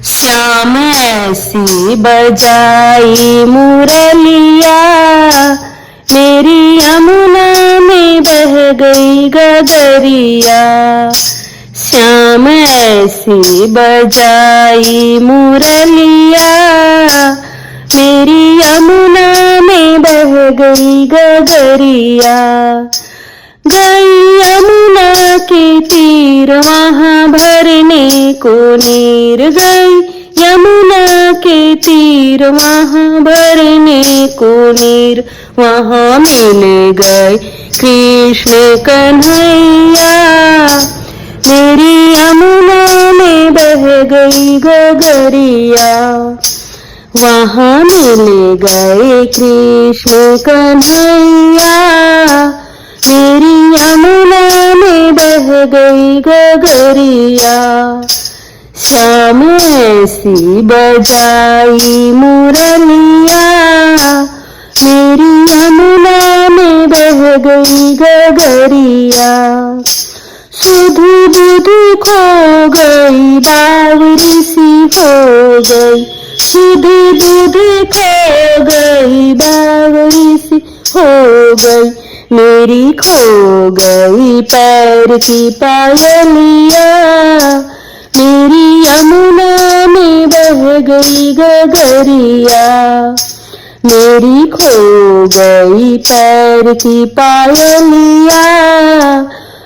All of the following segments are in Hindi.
श्याम ऐसी बजाई मुरलिया, मेरी यमुना में बह गई गगरिया। श्याम ऐसी बजाई मुरलिया, मेरी यमुना में बह गई गगरिया। गई यमुना के तीर वहाँ भरने को नीर, गई यमुना के तीर वहाँ भरने को नीर। वहाँ मिल गए कृष्ण कन्हैया, मेरी यमुना में बह गई गगरिया। वहाँ मिल गए कृष्ण कन्हैया, मेरी यमुना में बह गई गगरिया। श्याम ऐसी बजाई मुरलिया, मेरी यमुना में बह गई गगरिया। सुध बुध खो गई बावरी सी हो गई, सुध बुध खो गई बावरी सी हो गई। मेरी खो गई पैर की पायलिया, मेरी यमुना में बह गई गगरिया। मेरी खो गई पैर की पायलिया,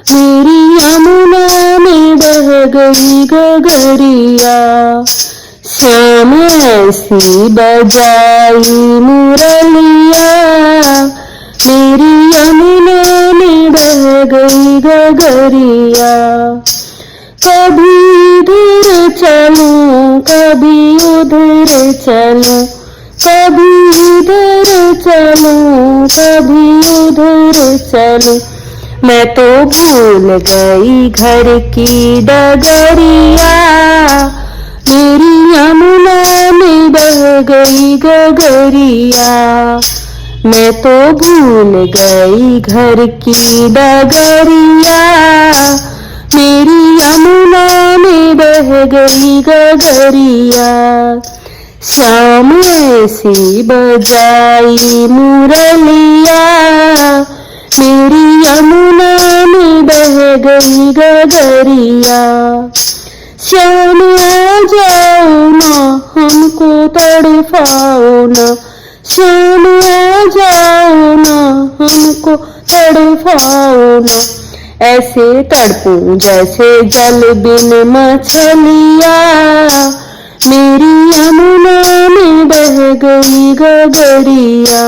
मेरी यमुना में बह गई गगरिया। श्याम ऐसी बजाई मुरलिया, मेरी यमुना में बह गई गगरिया। कभी इधर चलूं कभी उधर चलूं, कभी इधर चलूं कभी उधर चलूं। मैं तो भूल गई घर की डगरिया, मेरी यमुना में बह गई गगरिया। मैं तो भूल गई घर की डगरिया, मेरी यमुना में बह गई गगरिया। श्याम ऐसी बजाई मुरलिया, मेरी यमुना में बह गई गगरिया। श्याम आ जाओ ना हमको तड़पाओ ना, श्याम आ जाओ ना हमको तड़पाओ ना। ऐसे तड़पूं जैसे जल बिन मछलिया, मेरी यमुना में बह गई गगरिया।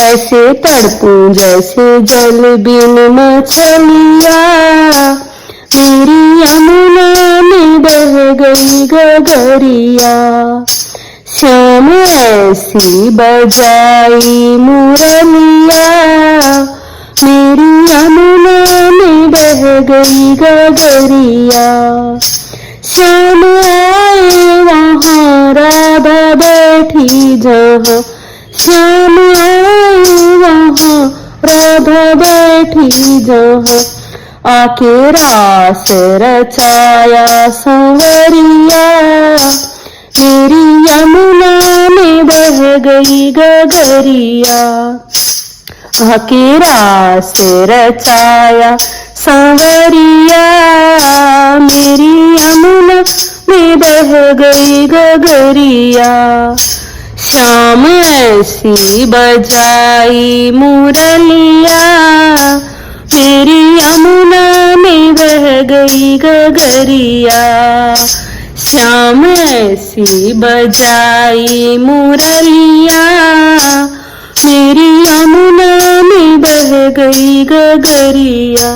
ऐसे तड़पूं जैसे जल बिन मछलिया, मेरी यमुना में बह गई गगरिया। श्याम ऐसी बजाई मुरलिया, मेरी यमुना में बह गई गगरिया। श्याम आए वहाँ राधा बैठी जहाँ, श्याम आए वहाँ राधा बैठी जहाँ। आके रास रचाया संवरिया, मेरी यमुना में बह गई गगरिया। आके रास रचाया संवरिया, मेरी यमुना में बह गई गगरिया। श्याम ऐसी बजाई मुरलिया, मेरी यमुना में बह गई गगरिया। श्याम ऐसी बजाई मुरलिया, मेरी यमुना में बह गई गगरिया।